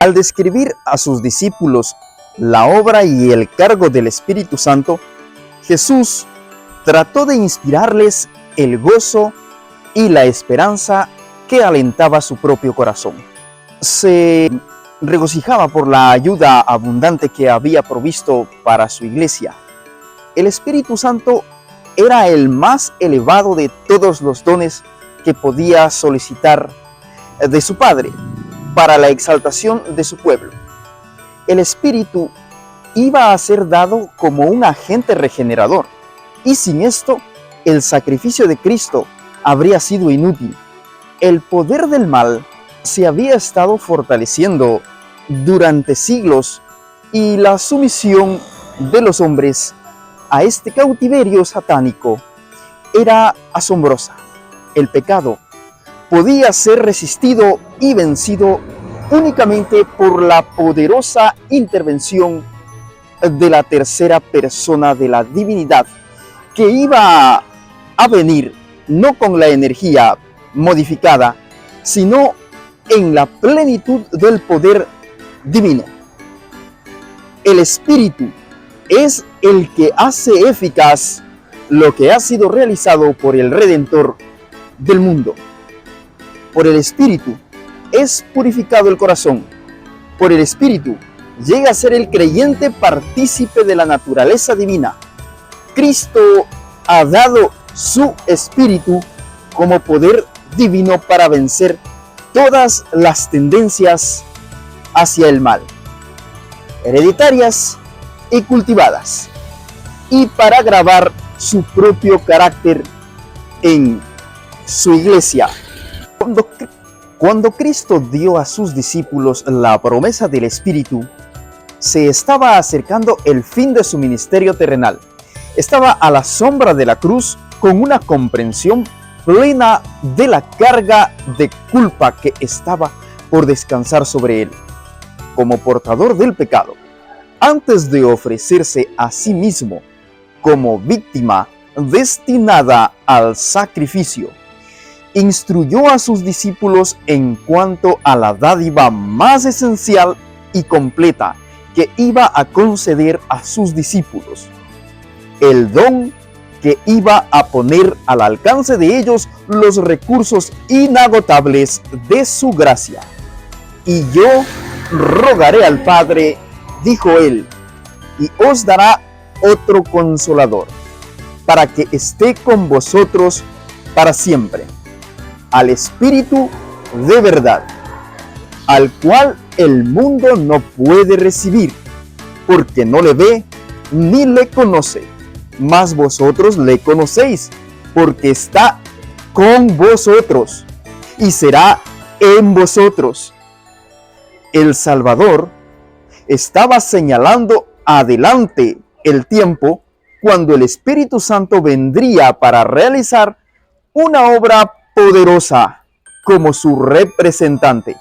Al describir a sus discípulos la obra y el cargo del Espíritu Santo, Jesús trató de inspirarles el gozo y la esperanza que alentaba su propio corazón. Se regocijaba por la ayuda abundante que había provisto para su iglesia. El Espíritu Santo era el más elevado de todos los dones que podía solicitar de su Padre para la exaltación de su pueblo. El Espíritu iba a ser dado como un agente regenerador, y sin esto, el sacrificio de Cristo habría sido inútil. El poder del mal se había estado fortaleciendo durante siglos y la sumisión de los hombres a este cautiverio satánico era asombrosa. El pecado podía ser resistido y vencido únicamente por la poderosa intervención de la tercera persona de la divinidad, que iba a venir no con la energía modificada, sino en la plenitud del poder divino. El Espíritu es el que hace eficaz lo que ha sido realizado por el Redentor del mundo. Por el Espíritu es purificado el corazón. Por el Espíritu llega a ser el creyente partícipe de la naturaleza divina. Cristo ha dado su Espíritu como poder divino para vencer todas las tendencias hacia el mal, hereditarias y cultivadas, y para grabar su propio carácter en su iglesia. Cuando Cristo dio a sus discípulos la promesa del Espíritu, se estaba acercando el fin de su ministerio terrenal. Estaba a la sombra de la cruz con una comprensión plena de la carga de culpa que estaba por descansar sobre él, como portador del pecado. Antes de ofrecerse a sí mismo como víctima destinada al sacrificio, instruyó a sus discípulos en cuanto a la dádiva más esencial y completa que iba a conceder a sus discípulos, el don que iba a poner al alcance de ellos los recursos inagotables de su gracia. Y yo rogaré al Padre, dijo él, y os dará otro consolador, para que esté con vosotros para siempre, al Espíritu de verdad, al cual el mundo no puede recibir, porque no le ve ni le conoce, mas vosotros le conocéis, porque está con vosotros y será en vosotros. El Salvador estaba señalando adelante el tiempo cuando el Espíritu Santo vendría para realizar una obra poderosa como su representante.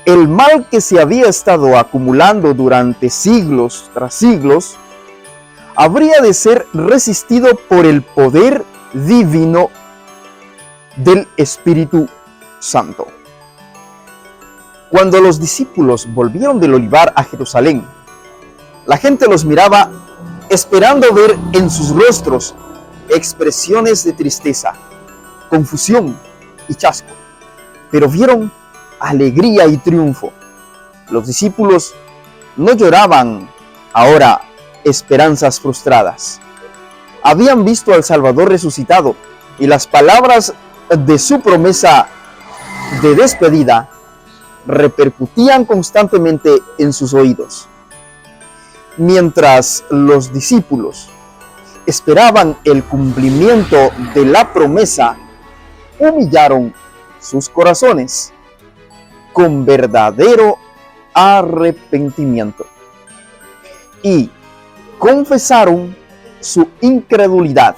El mal que se había estado acumulando durante siglos tras siglos habría de ser resistido por el poder divino del Espíritu Santo. Cuando los discípulos volvieron del olivar a Jerusalén, la gente los miraba esperando ver en sus rostros expresiones de tristeza, confusión y chasco, pero vieron alegría y triunfo. Los discípulos no lloraban ahora esperanzas frustradas. Habían visto al Salvador resucitado y las palabras de su promesa de despedida repercutían constantemente en sus oídos. Mientras los discípulos esperaban el cumplimiento de la promesa, humillaron sus corazones con verdadero arrepentimiento y confesaron su incredulidad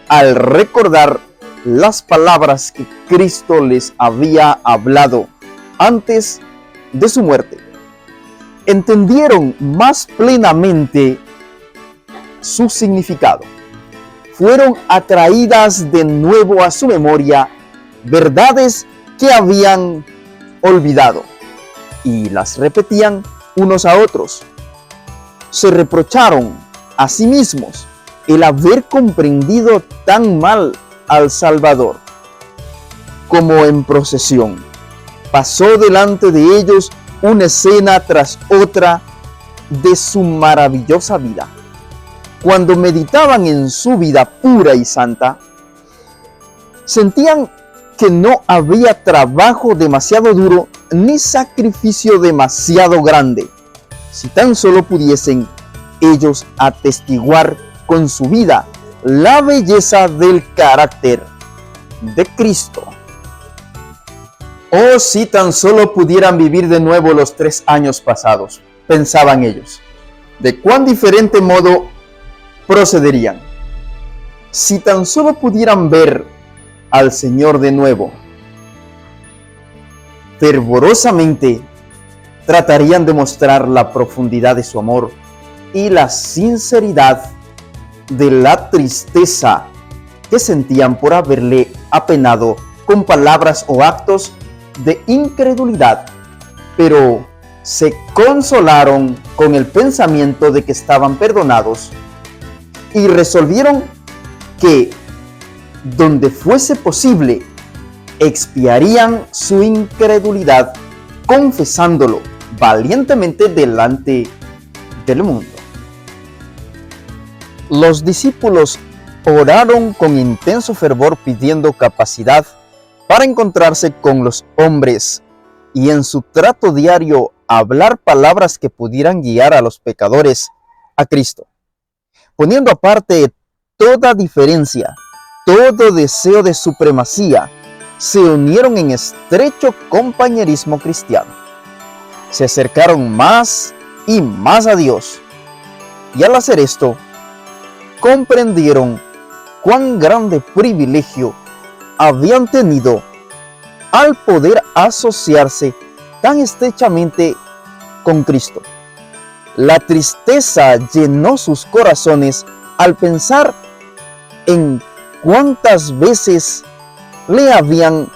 al recordar las palabras que Cristo les había hablado antes de su muerte. Entendieron más plenamente su significado. Fueron atraídas de nuevo a su memoria verdades que habían olvidado. y las repetían unos a otros. Se reprocharon a sí mismos el haber comprendido tan mal al Salvador. Como en procesión, pasó delante de ellos una escena tras otra de su maravillosa vida. Cuando meditaban en su vida pura y santa, sentían que no había trabajo demasiado duro ni sacrificio demasiado grande, si tan solo pudiesen ellos atestiguar con su vida la belleza del carácter de Cristo. Oh, si tan solo pudieran vivir de nuevo los 3 años pasados, pensaban ellos, de cuán diferente modo procederían. Si tan solo pudieran ver al Señor de nuevo, fervorosamente tratarían de mostrar la profundidad de su amor y la sinceridad de la tristeza que sentían por haberle apenado con palabras o actos de incredulidad, pero se consolaron con el pensamiento de que estaban perdonados y resolvieron que, donde fuese posible, expiarían su incredulidad confesándolo valientemente delante del mundo. Los discípulos oraron con intenso fervor pidiendo capacidad para encontrarse con los hombres y en su trato diario hablar palabras que pudieran guiar a los pecadores a Cristo, poniendo aparte toda diferencia, todo deseo de supremacía. Se unieron en estrecho compañerismo cristiano. Se acercaron más y más a Dios. Y al hacer esto, comprendieron cuán grande privilegio habían tenido al poder asociarse tan estrechamente con Cristo. La tristeza llenó sus corazones al pensar en cuántas veces le habían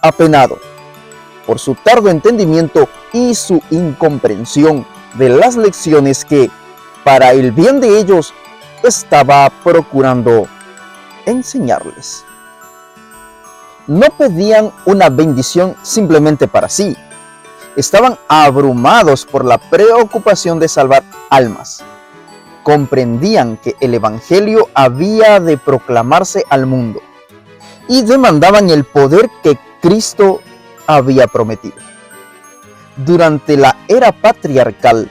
apenado por su tardo entendimiento y su incomprensión de las lecciones que, para el bien de ellos, estaba procurando enseñarles. No pedían una bendición simplemente para sí. Estaban abrumados por la preocupación de salvar almas. Comprendían que el Evangelio había de proclamarse al mundo y demandaban el poder que Cristo había prometido. Durante la era patriarcal,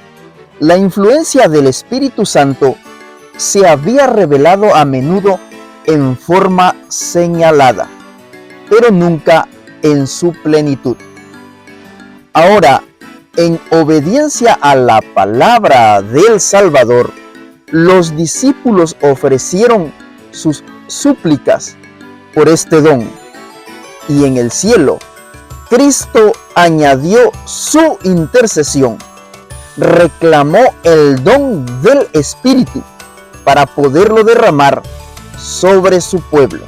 la influencia del Espíritu Santo se había revelado a menudo en forma señalada, pero nunca en su plenitud. Ahora, en obediencia a la palabra del Salvador, los discípulos ofrecieron sus súplicas por este don, y en el cielo, Cristo añadió su intercesión, reclamó el don del Espíritu para poderlo derramar sobre su pueblo.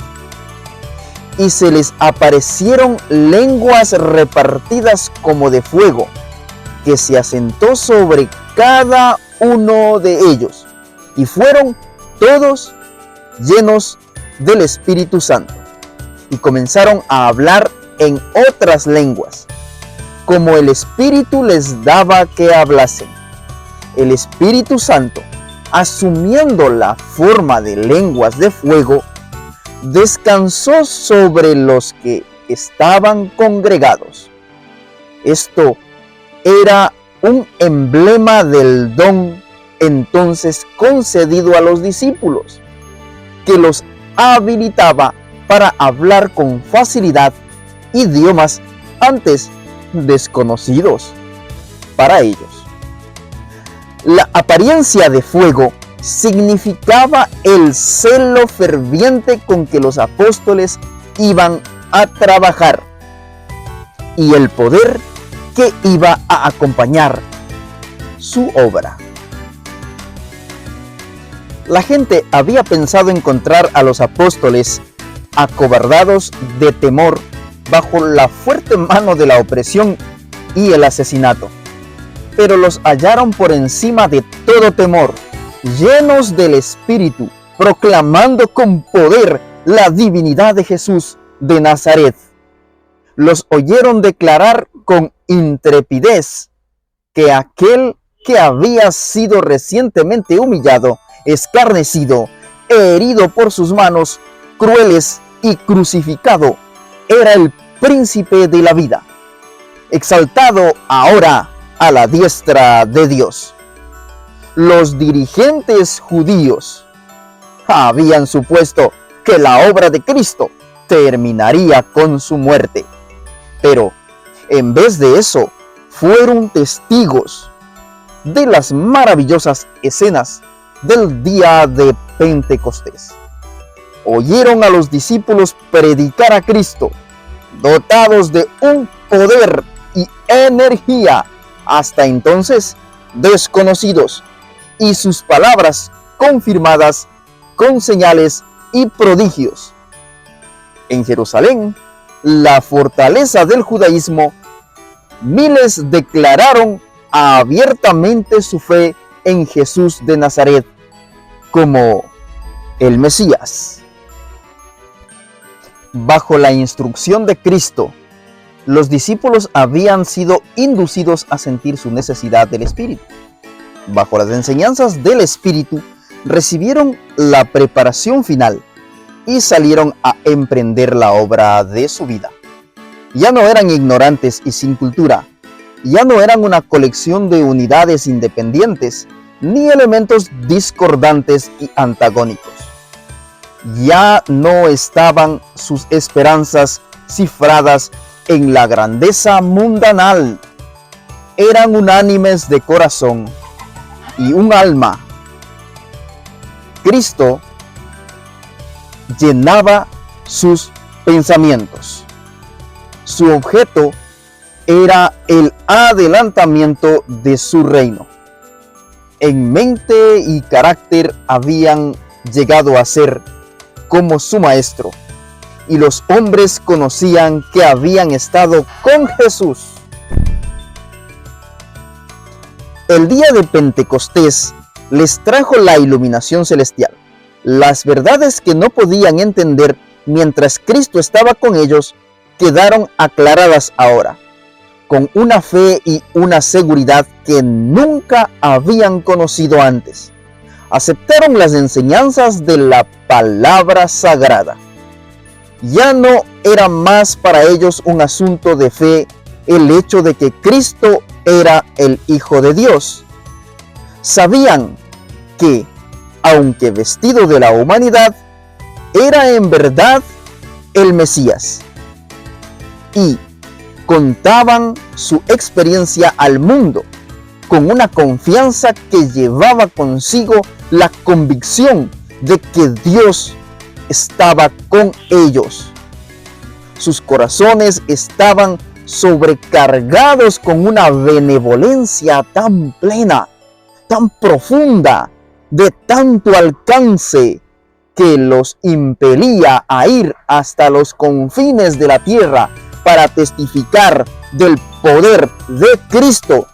Y se les aparecieron lenguas repartidas como de fuego, que se asentó sobre cada uno de ellos, y fueron todos llenos del Espíritu Santo, y comenzaron a hablar en otras lenguas, como el Espíritu les daba que hablasen. El Espíritu Santo, asumiendo la forma de lenguas de fuego, descansó sobre los que estaban congregados. Esto era un emblema del don entonces concedido a los discípulos, que los habilitaba para hablar con facilidad idiomas antes desconocidos para ellos. La apariencia de fuego significaba el celo ferviente con que los apóstoles iban a trabajar y el poder que iba a acompañar su obra. La gente había pensado encontrar a los apóstoles acobardados de temor bajo la fuerte mano de la opresión y el asesinato. Pero los hallaron por encima de todo temor, llenos del Espíritu, proclamando con poder la divinidad de Jesús de Nazaret. Los oyeron declarar con intrepidez que aquel que había sido recientemente humillado, escarnecido, herido por sus manos crueles y crucificado, era el príncipe de la vida, exaltado ahora a la diestra de Dios. Los dirigentes judíos habían supuesto que la obra de Cristo terminaría con su muerte, pero en vez de eso, fueron testigos de las maravillosas escenas del día de Pentecostés. Oyeron a los discípulos predicar a Cristo, dotados de un poder y energía hasta entonces desconocidos, y sus palabras confirmadas con señales y prodigios. En Jerusalén, la fortaleza del judaísmo, miles declararon abiertamente su fe en Jesús de Nazaret como el Mesías. Bajo la instrucción de Cristo, los discípulos habían sido inducidos a sentir su necesidad del Espíritu. Bajo las enseñanzas del Espíritu, recibieron la preparación final y salieron a emprender la obra de su vida. Ya no eran ignorantes y sin cultura, ya no eran una colección de unidades independientes, ni elementos discordantes y antagónicos. Ya no estaban sus esperanzas cifradas en la grandeza mundanal. Eran unánimes de corazón y un alma. Cristo llenaba sus pensamientos. Su objeto era el adelantamiento de su reino. En mente y carácter habían llegado a ser como su maestro, y los hombres conocían que habían estado con Jesús. El día de Pentecostés les trajo la iluminación celestial. Las verdades que no podían entender mientras Cristo estaba con ellos quedaron aclaradas ahora, con una fe y una seguridad que nunca habían conocido antes. Aceptaron las enseñanzas de la palabra sagrada. Ya no era más para ellos un asunto de fe el hecho de que Cristo era el Hijo de Dios. Sabían que, aunque vestido de la humanidad, era en verdad el Mesías. Y contaban su experiencia al mundo con una confianza que llevaba consigo la convicción de que Dios estaba con ellos. Sus corazones estaban sobrecargados con una benevolencia tan plena, tan profunda, de tanto alcance, que los impelía a ir hasta los confines de la tierra para testificar del poder de Cristo.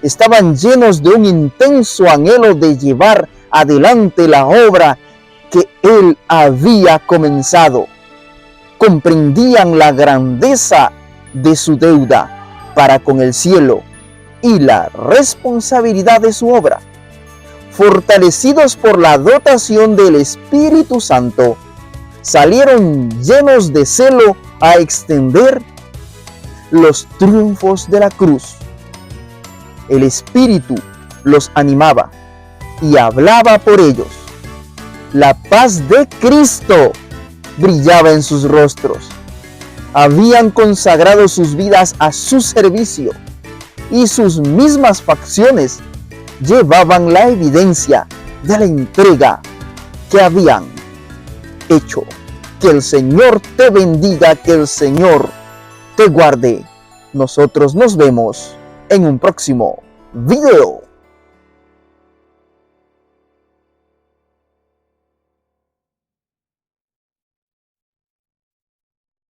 Estaban llenos de un intenso anhelo de llevar adelante la obra que Él había comenzado. Comprendían la grandeza de su deuda para con el cielo y la responsabilidad de su obra. Fortalecidos por la dotación del Espíritu Santo, salieron llenos de celo a extender los triunfos de la cruz. El Espíritu los animaba y hablaba por ellos. La paz de Cristo brillaba en sus rostros. Habían consagrado sus vidas a su servicio y sus mismas facciones llevaban la evidencia de la entrega que habían hecho. Que el Señor te bendiga, que el Señor te guarde. Nosotros nos vemos en un próximo video.